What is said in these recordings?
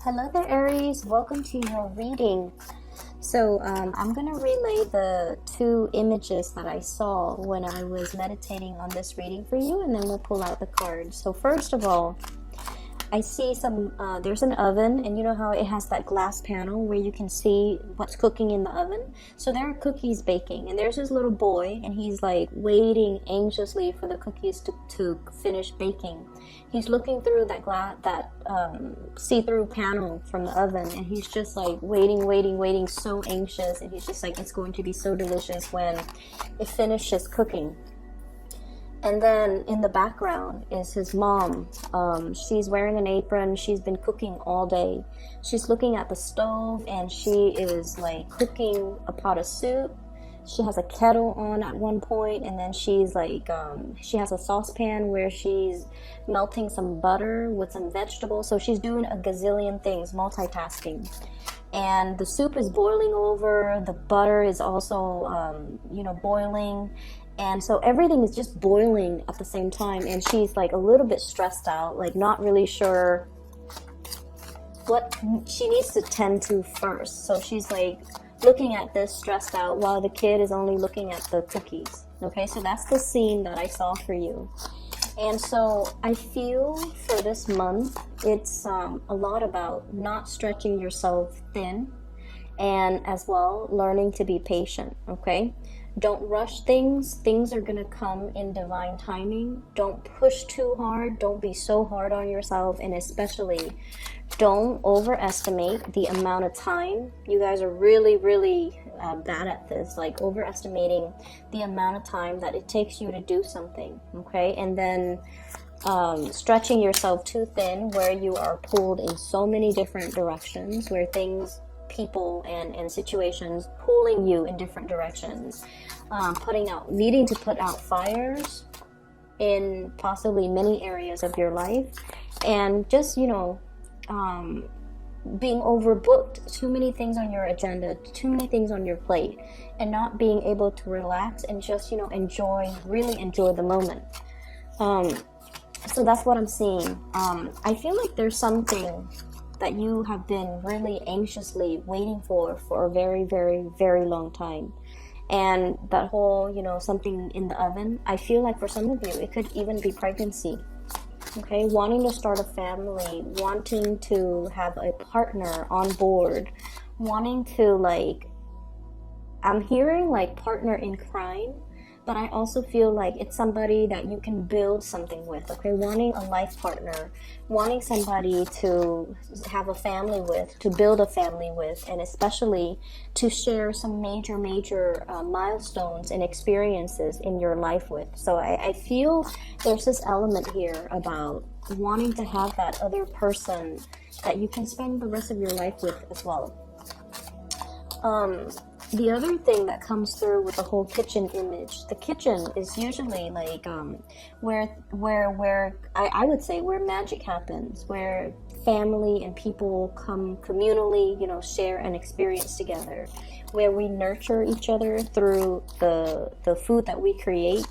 Hello there, Aries. Welcome to your reading. So I'm going to relay the two images that I saw when I was meditating on this reading for you, and then we'll pull out the cards. So first of all, I see there's an oven, and you know how it has that glass panel where you can see what's cooking in the oven? So there are cookies baking, and there's this little boy, and he's like waiting anxiously for the cookies to finish baking. He's looking through that see-through panel from the oven, and he's just like waiting, so anxious, and he's just like, it's going to be so delicious when it finishes cooking. And then in the background is his mom. She's wearing an apron. She's been cooking all day. She's looking at the stove, and she is like cooking a pot of soup. She has a kettle on at one point, and then she's like, she has a saucepan where she's melting some butter with some vegetables. So she's doing a gazillion things, multitasking. And the soup is boiling over. The butter is also, boiling. And so everything is just boiling at the same time, and she's like a little bit stressed out, like not really sure what she needs to tend to first. So she's like looking at this stressed out while the kid is only looking at the cookies. Okay, so that's the scene that I saw for you. And so I feel for this month, it's a lot about not stretching yourself thin, and as well learning to be patient. Okay, don't rush things. Things are going to come in divine timing. Don't push too hard. Don't be so hard on yourself. And especially, don't overestimate the amount of time. You guys are really, really bad at this, like overestimating the amount of time that it takes you to do something. Okay, and then stretching yourself too thin where you are pulled in so many different directions, where things, people and situations pulling you in different directions, needing to put out fires in possibly many areas of your life, and just being overbooked, too many things on your agenda, too many things on your plate, and not being able to relax and just really enjoy the moment. So that's what I'm seeing. I feel like there's something that you have been really anxiously waiting for a very, very, very long time. And that whole, something in the oven, I feel like for some of you, it could even be pregnancy. Okay, wanting to start a family, wanting to have a partner on board, wanting to I'm hearing partner in crime, but I also feel like it's somebody that you can build something with, okay? Wanting a life partner, wanting somebody to have a family with, to build a family with, and especially to share some major milestones and experiences in your life with. So I feel there's this element here about wanting to have that other person that you can spend the rest of your life with as well. The other thing that comes through with the whole kitchen image, the kitchen is usually where I would say where magic happens, where family and people come communally, share an experience together, where we nurture each other through the food that we create.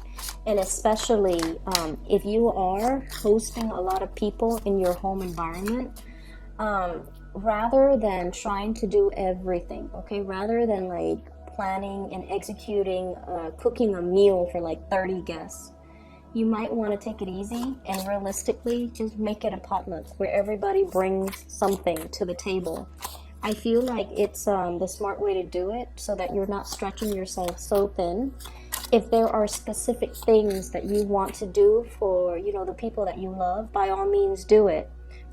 And especially if you are hosting a lot of people in your home environment, rather than trying to do everything, okay, rather than planning and executing, cooking a meal for 30 guests, you might want to take it easy and realistically just make it a potluck where everybody brings something to the table. I feel like it's the smart way to do it, so that you're not stretching yourself so thin. If there are specific things that you want to do for the people that you love, by all means do it,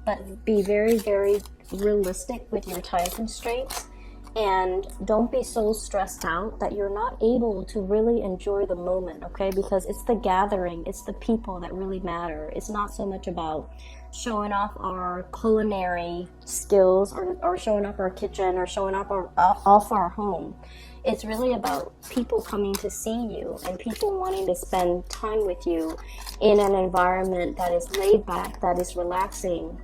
but be very, very realistic with your time constraints, and don't be so stressed out that you're not able to really enjoy the moment, okay? Because it's the gathering, it's the people that really matter. It's not so much about showing off our culinary skills or showing off our kitchen or showing off our home. It's really about people coming to see you and people wanting to spend time with you in an environment that is laid back, that is relaxing,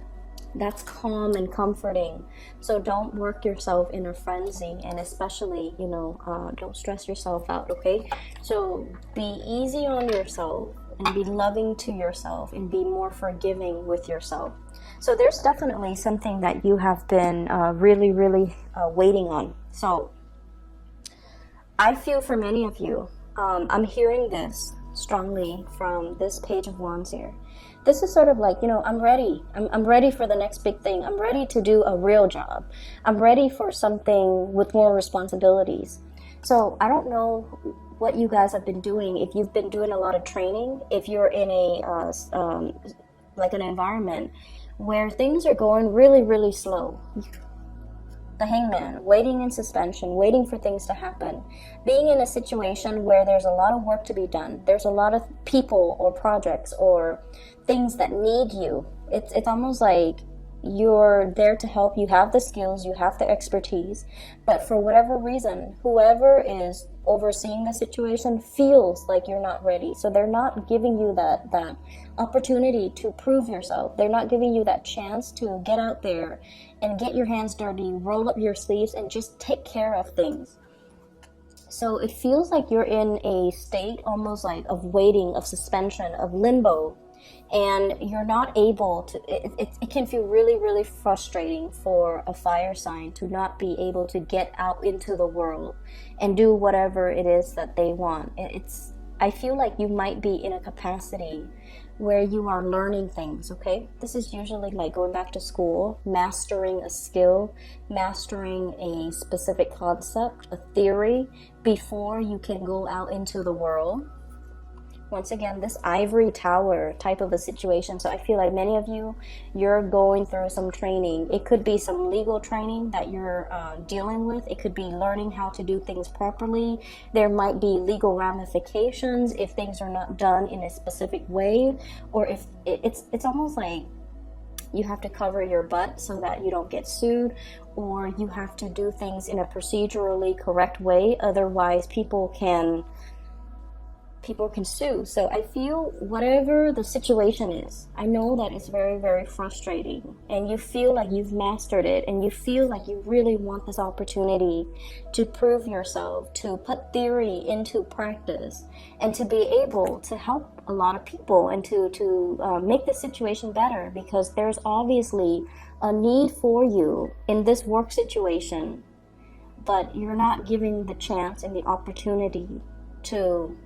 that's calm and comforting. So don't work yourself in a frenzy, and especially, don't stress yourself out, okay? So be easy on yourself and be loving to yourself and be more forgiving with yourself. So there's definitely something that you have been really, really waiting on. So I feel for many of you, I'm hearing this strongly from this Page of Wands here. This is sort of like, you know, I'm ready. I'm ready for the next big thing. I'm ready to do a real job. I'm ready for something with more responsibilities. So I don't know what you guys have been doing. If you've been doing a lot of training, if you're in a like an environment where things are going really, really slow. The Hangman, waiting in suspension, waiting for things to happen, being in a situation where there's a lot of work to be done, there's a lot of people or projects or things that need you. It's almost like you're there to help. You have the skills, you have the expertise, but for whatever reason, whoever is overseeing the situation feels like you're not ready. So they're not giving you that opportunity to prove yourself. They're not giving you that chance to get out there and get your hands dirty, roll up your sleeves, and just take care of things. So it feels like you're in a state almost like of waiting, of suspension, of limbo, and you're not able to, it can feel really, really frustrating for a fire sign to not be able to get out into the world and do whatever it is that they want. I feel like you might be in a capacity where you are learning things, okay? This is usually like going back to school, mastering a skill, mastering a specific concept, a theory, before you can go out into the world. Once again, this ivory tower type of a situation. So I feel like many of you, you're going through some training. It could be some legal training that you're dealing with. It could be learning how to do things properly. There might be legal ramifications if things are not done in a specific way, or if it's almost like you have to cover your butt so that you don't get sued, or you have to do things in a procedurally correct way. Otherwise, people can sue. So I feel whatever the situation is, I know that it's very, very frustrating, and you feel like you've mastered it, and you feel like you really want this opportunity to prove yourself, to put theory into practice, and to be able to help a lot of people, and to make the situation better, because there's obviously a need for you in this work situation, but you're not giving the chance and the opportunity to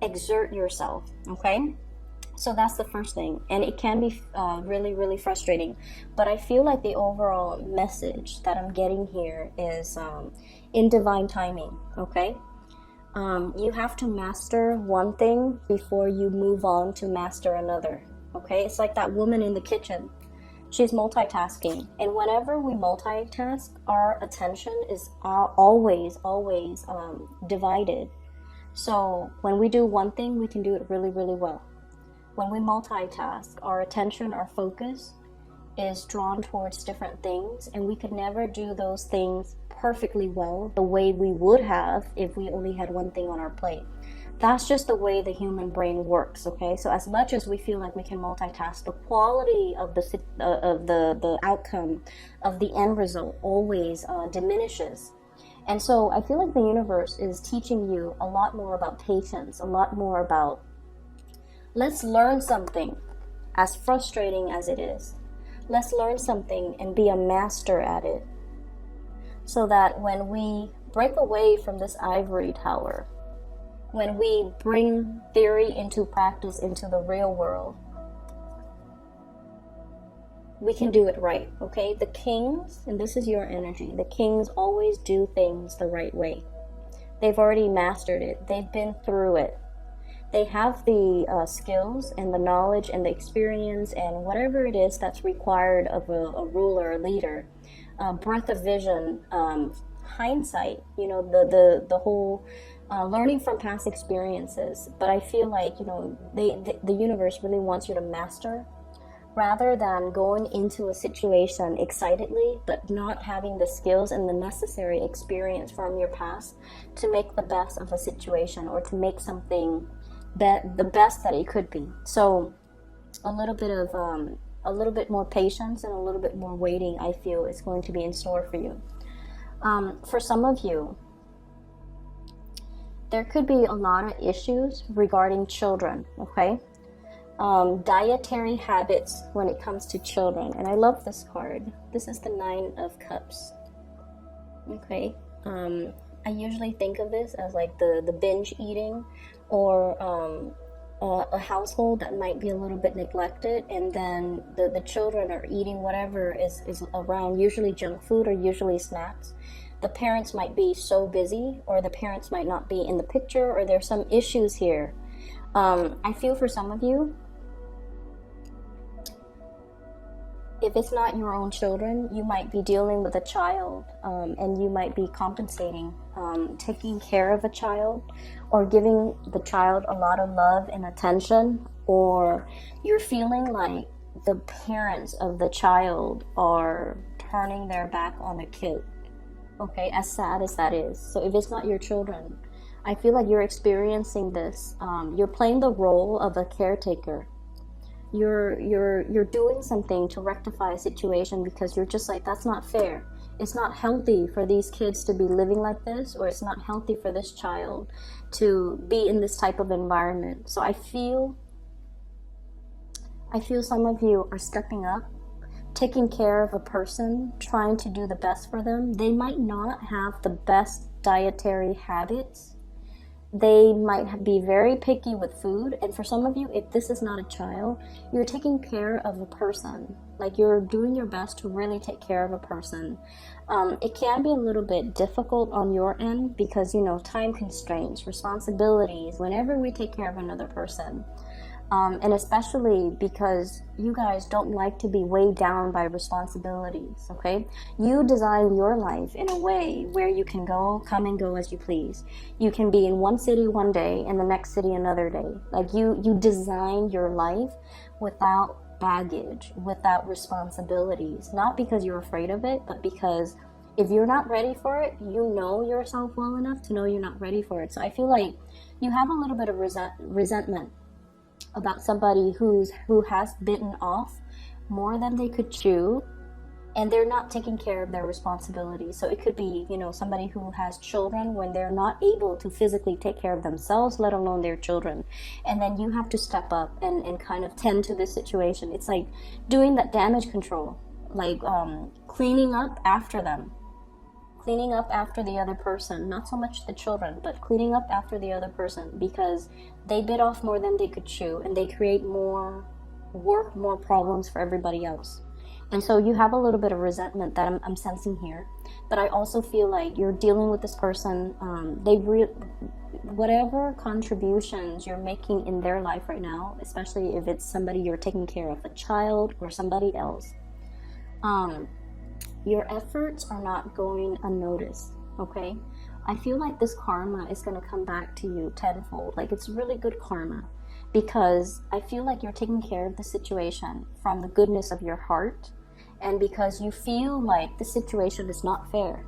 exert yourself, okay? So that's the first thing, and it can be really, really frustrating, but I feel like the overall message that I'm getting here is in divine timing, okay? You have to master one thing before you move on to master another, okay? It's like that woman in the kitchen. She's multitasking, and whenever we multitask, our attention is always divided. So when we do one thing, we can do it really, really well. When we multitask, our attention, our focus is drawn towards different things, and we could never do those things perfectly well the way we would have if we only had one thing on our plate. That's just the way the human brain works, okay? So as much as we feel like we can multitask, the quality of the outcome of the end result always diminishes. And so I feel like the universe is teaching you a lot more about patience, a lot more about, let's learn something, as frustrating as it is. Let's learn something and be a master at it, so that when we break away from this ivory tower, when we bring theory into practice, into the real world, we can do it right, okay? The kings, and this is your energy, the kings always do things the right way. They've already mastered it. They've been through it. They have the skills and the knowledge and the experience and whatever it is that's required of a ruler, a leader, breadth of vision, hindsight, you know, the whole learning from past experiences. But I feel like, you know, the universe really wants you to master, rather than going into a situation excitedly but not having the skills and the necessary experience from your past to make the best of a situation, or to make something the best that it could be. So a little bit more patience and a little bit more waiting, I feel, is going to be in store for you. For some of you, there could be a lot of issues regarding children, okay? dietary habits when it comes to children. And I love this card. This is the 9 of Cups. Okay. I usually think of this as like the binge eating, or a household that might be a little bit neglected, and then the children are eating whatever is around, usually junk food or usually snacks. The parents might be so busy, or the parents might not be in the picture, or there's some issues here. I feel for some of you, if it's not your own children, you might be dealing with a child, and you might be compensating, taking care of a child, or giving the child a lot of love and attention, or you're feeling like the parents of the child are turning their back on the kid. Okay, as sad as that is. So if it's not your children, I feel like you're experiencing this. You're playing the role of a caretaker. You're doing something to rectify a situation because you're just like, that's not fair. It's not healthy for these kids to be living like this, or it's not healthy for this child to be in this type of environment. So I feel some of you are stepping up, taking care of a person, trying to do the best for them. They might not have the best dietary habits. They might be very picky with food. And for some of you, if this is not a child, you're taking care of a person. Like, you're doing your best to really take care of a person. It can be a little bit difficult on your end because, time constraints, responsibilities, whenever we take care of another person. And especially because you guys don't like to be weighed down by responsibilities, okay? You design your life in a way where you can come and go as you please. You can be in one city one day and the next city another day. Like, you design your life without baggage, without responsibilities. Not because you're afraid of it, but because if you're not ready for it, you know yourself well enough to know you're not ready for it. So I feel like you have a little bit of resentment about somebody who has bitten off more than they could chew, and they're not taking care of their responsibilities. So it could be, somebody who has children when they're not able to physically take care of themselves, let alone their children. And then you have to step up and kind of tend to this situation. It's like doing that damage control, like cleaning up after them. Cleaning up after the other person, not so much the children, but cleaning up after the other person, because they bit off more than they could chew, and they create more work, more problems for everybody else. And so you have a little bit of resentment that I'm sensing here. But I also feel like you're dealing with this person. Whatever contributions you're making in their life right now, especially if it's somebody you're taking care of, a child or somebody else, your efforts are not going unnoticed, okay? I feel like this karma is going to come back to you tenfold. Like, it's really good karma, because I feel like you're taking care of the situation from the goodness of your heart, and because you feel like the situation is not fair.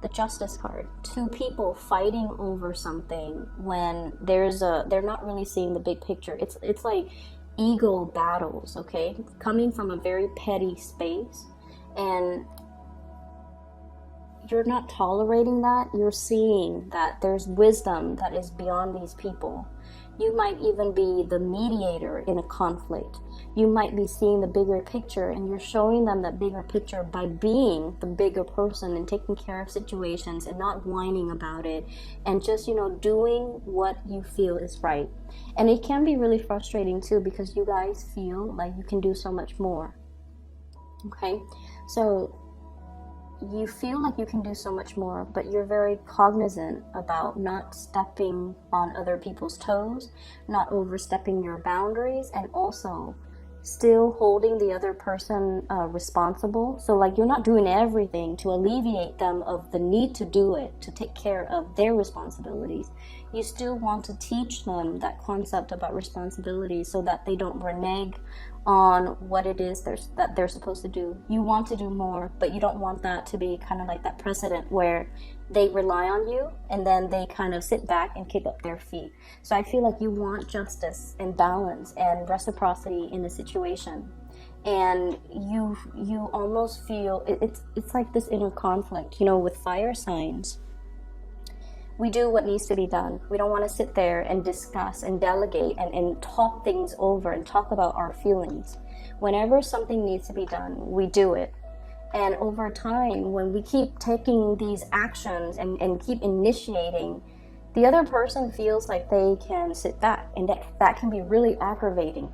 The Justice card. 2 people fighting over something when they're not really seeing the big picture. It's like ego battles, okay? Coming from a very petty space. And you're not tolerating that. You're seeing that there's wisdom that is beyond these people. You might even be the mediator in a conflict. You might be seeing the bigger picture, and you're showing them that bigger picture by being the bigger person and taking care of situations and not whining about it, and just, doing what you feel is right. And it can be really frustrating too, because you guys feel like you can do so much more. Okay? So you feel like you can do so much more, but you're very cognizant about not stepping on other people's toes, not overstepping your boundaries, and also still holding the other person responsible. So like, you're not doing everything to alleviate them of the need to do it, to take care of their responsibilities. You still want to teach them that concept about responsibility so that they don't renege on what it is that they're supposed to do. You want to do more, but you don't want that to be kind of like that precedent where they rely on you and then they kind of sit back and kick up their feet. So I feel like you want justice and balance and reciprocity in the situation. And you almost feel it's like this inner conflict, with fire signs. we do what needs to be done. We don't want to sit there and discuss and delegate and talk things over and talk about our feelings. Whenever something needs to be done, we do it. And over time, when we keep taking these actions and keep initiating, the other person feels like they can sit back, and that can be really aggravating.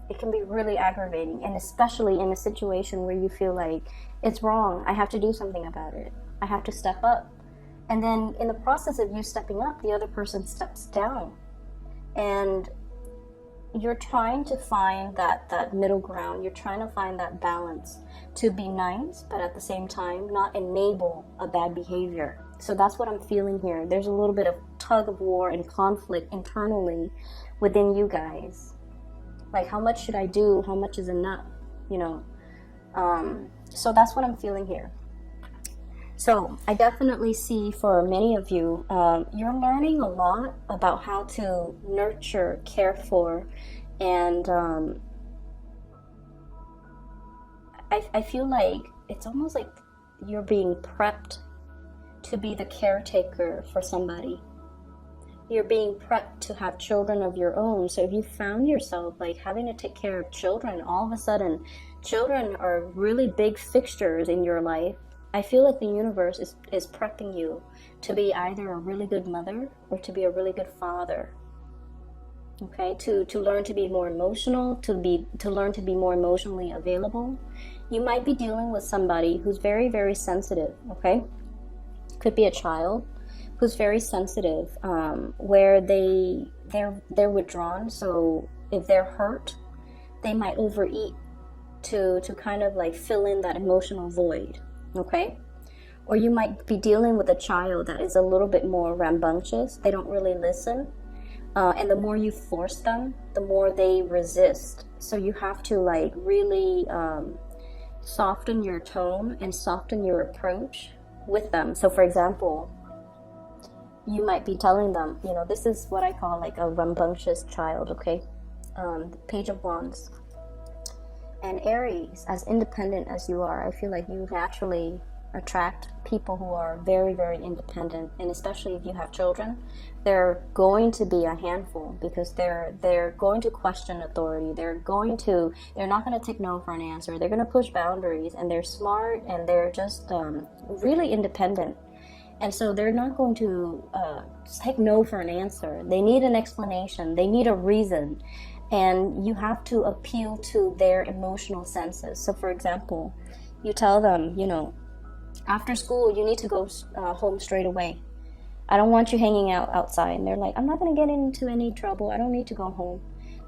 It can be really aggravating, and especially in a situation where you feel like it's wrong, I have to do something about it, I have to step up. And then in the process of you stepping up, the other person steps down. And you're trying to find that middle ground. You're trying to find that balance to be nice, but at the same time not enable a bad behavior. So that's what I'm feeling here. There's a little bit of tug of war and conflict internally within you guys. Like, how much should I do? How much is enough? You know? So that's what I'm feeling here. So I definitely see for many of you, you're learning a lot about how to nurture, care for, and I feel like it's almost like you're being prepped to be the caretaker for somebody. You're being prepped to have children of your own. So if you found yourself like having to take care of children, all of a sudden, children are really big fixtures in your life. I feel like the universe is prepping you to be either a really good mother or to be a really good father. Okay, to learn to be more emotional, to learn to be more emotionally available. You might be dealing with somebody who's very, very sensitive. Okay, could be a child who's very sensitive, where they're withdrawn. So if they're hurt, they might overeat to kind of like fill in that emotional void. Okay, or you might be dealing with a child that is a little bit more rambunctious. They don't really listen, and the more you force them, the more they resist. So you have to like really soften your tone and soften your approach with them. So for example, you might be telling them, you know, this is what I call like a rambunctious child. Okay, Page of Wands. And Aries, as independent as you are, I feel like you naturally attract people who are very, very independent. And especially if you have children, they're going to be a handful because they're going to question authority. They're not going to take no for an answer. They're going to push boundaries, and they're smart, and they're just really independent. And so they're not going to take no for an answer. They need an explanation. They need a reason. And you have to appeal to their emotional senses. So for example, you tell them, you know, after school, you need to go home straight away. I don't want you hanging out outside. And they're like, I'm not going to get into any trouble. I don't need to go home.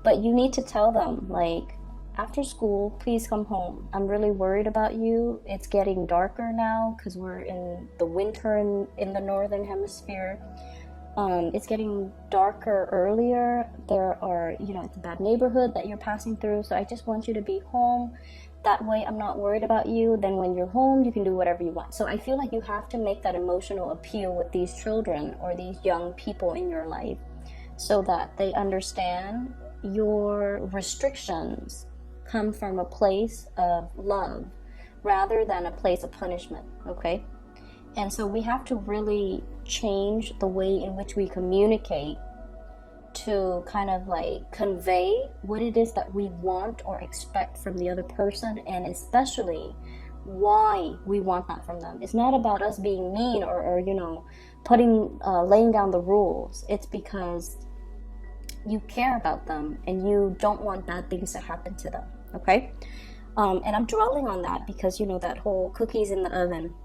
But you need to tell them, like, after school, please come home. I'm really worried about you. It's getting darker now because we're in the winter in the northern hemisphere. It's getting darker earlier. There are, you know, it's a bad neighborhood that you're passing through. So I just want you to be home. That way I'm not worried about you. Then when you're home, you can do whatever you want. So I feel like you have to make that emotional appeal with these children or these young people in your life so that they understand your restrictions come from a place of love rather than a place of punishment. Okay? And so we have to really change the way in which we communicate to kind of like convey what it is that we want or expect from the other person, and especially why we want that from them. It's not about us being mean or you know, laying down the rules. It's because you care about them and you don't want bad things to happen to them. Okay? And I'm dwelling on that because, you know, that whole cookies in the oven.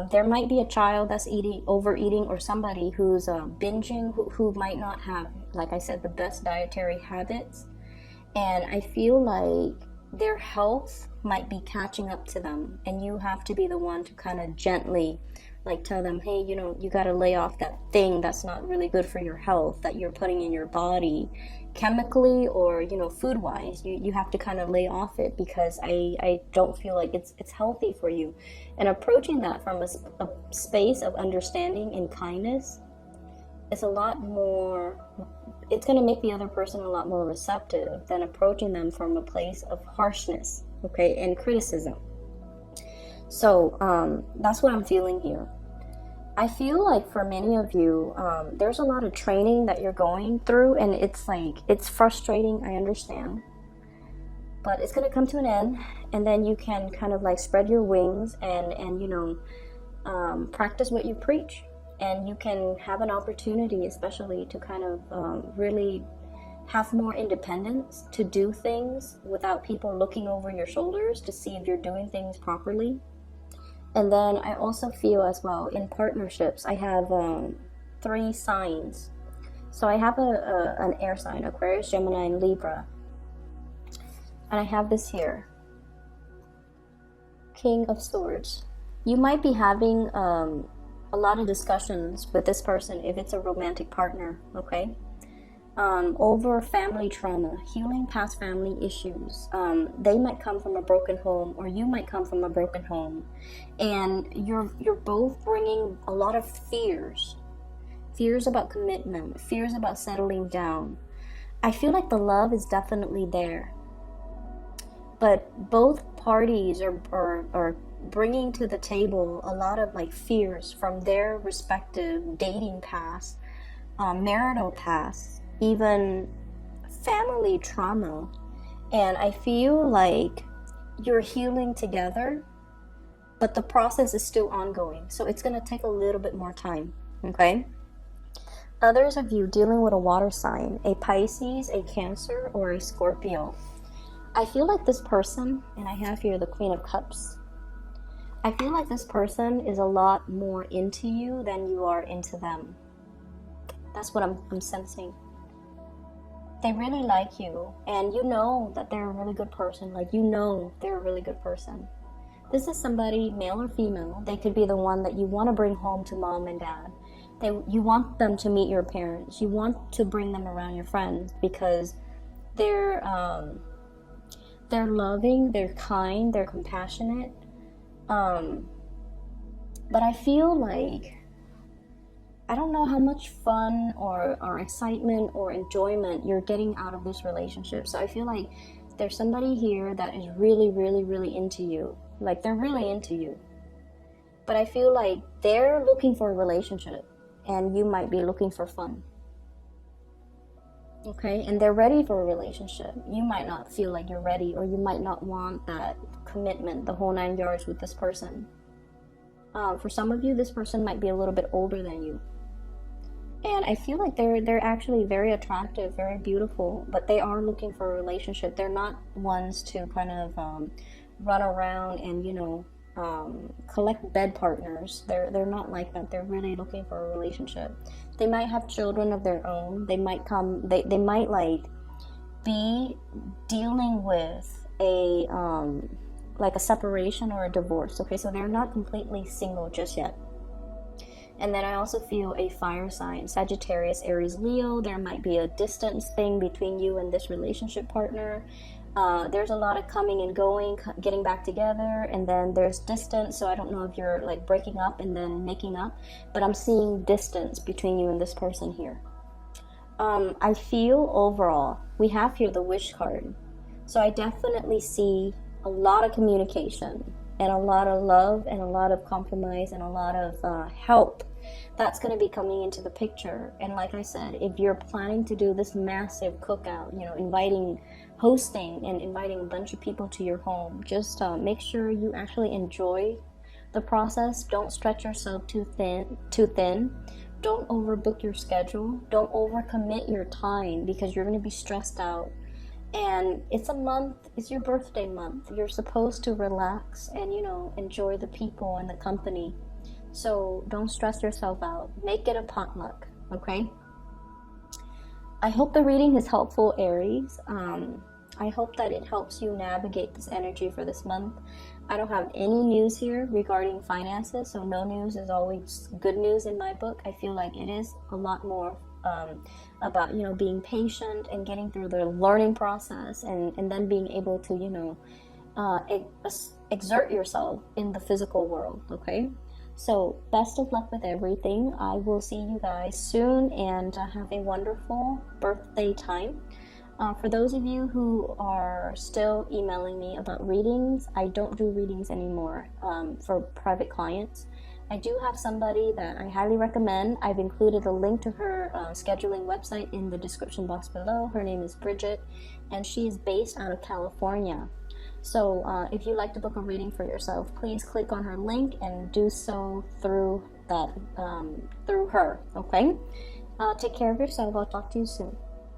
There might be a child that's overeating, or somebody who's binging, who might not have, like I said, the best dietary habits. And I feel like their health might be catching up to them. And you have to be the one to kind of gently like tell them, hey, you know, you got to lay off that thing that's not really good for your health that you're putting in your body chemically or, you know, food wise. You have to kind of lay off it because I don't feel like it's healthy for you. And approaching that from a space of understanding and kindness is a lot more, it's going to make the other person a lot more receptive than approaching them from a place of harshness, okay, and criticism. So that's what I'm feeling here. I feel like for many of you, there's a lot of training that you're going through, and it's like, it's frustrating, I understand. But it's going to come to an end, and then you can kind of like spread your wings and you know, practice what you preach. And you can have an opportunity, especially to kind of really have more independence to do things without people looking over your shoulders to see if you're doing things properly. And then I also feel as well in partnerships, I have 3 signs. So I have an air sign, Aquarius, Gemini, and Libra. And I have this here, King of Swords. You might be having a lot of discussions with this person if it's a romantic partner, okay? Over family trauma, healing past family issues. They might come from a broken home, or you might come from a broken home, and you're both bringing a lot of fears about commitment, fears about settling down. I feel like the love is definitely there, but both parties are bringing to the table a lot of like fears from their respective dating past, marital past, even family trauma. And I feel like you're healing together, but the process is still ongoing, so it's going to take a little bit more time, okay? Others of you dealing with a water sign, a Pisces, a Cancer, or a Scorpio. I feel like this person, and I have here the Queen of Cups, I feel like this person is a lot more into you than you are into them. That's what I'm sensing. They really like you, and you know that they're a really good person. Like, you know they're a really good person. This is somebody, male or female. They could be the one that you want to bring home to mom and dad. You want them to meet your parents. You want to bring them around your friends because they're loving, they're kind, they're compassionate. But I feel like, I don't know how much fun or excitement or enjoyment you're getting out of this relationship. So I feel like there's somebody here that is really, really, really into you. Like, they're really into you. But I feel like they're looking for a relationship, and you might be looking for fun. Okay? And they're ready for a relationship. You might not feel like you're ready, or you might not want that commitment, the whole 9 yards with this person. For some of you, this person might be a little bit older than you. And I feel like they're actually very attractive, very beautiful, but they are looking for a relationship. They're not ones to kind of run around and, you know, collect bed partners. They're not like that. They're really looking for a relationship. They might have children of their own. They might like be dealing with a like a separation or a divorce. Okay, so they're not completely single just yet. And then I also feel a fire sign, Sagittarius, Aries, Leo. There might be a distance thing between you and this relationship partner. There's a lot of coming and going, getting back together, and then there's distance. So I don't know if you're like breaking up and then making up, but I'm seeing distance between you and this person here. I feel overall, we have here the Wish card. So I definitely see a lot of communication, and a lot of love, and a lot of compromise, and a lot of help that's going to be coming into the picture. And like I said, if you're planning to do this massive cookout, you know, hosting and inviting a bunch of people to your home, just make sure you actually enjoy the process. Don't stretch yourself too thin. Don't overbook your schedule. Don't overcommit your time, because you're going to be stressed out. And it's a month, it's your birthday month. You're supposed to relax and, you know, enjoy the people and the company. So don't stress yourself out. Make it a potluck, okay? I hope the reading is helpful, Aries. I hope that it helps you navigate this energy for this month. I don't have any news here regarding finances, so no news is always good news in my book. I feel like it is a lot more about, you know, being patient and getting through the learning process, and then being able to, you know, exert yourself in the physical world, okay? So best of luck with everything. I will see you guys soon, and have a wonderful birthday time. For those of you who are still emailing me about readings, I don't do readings anymore for private clients. I do have somebody that I highly recommend. I've included a link to her scheduling website in the description box below. Her name is Bridget, and she is based out of California. So if you'd like to book a reading for yourself, please click on her link and do so through that through her. Okay. Take care of yourself. I'll talk to you soon.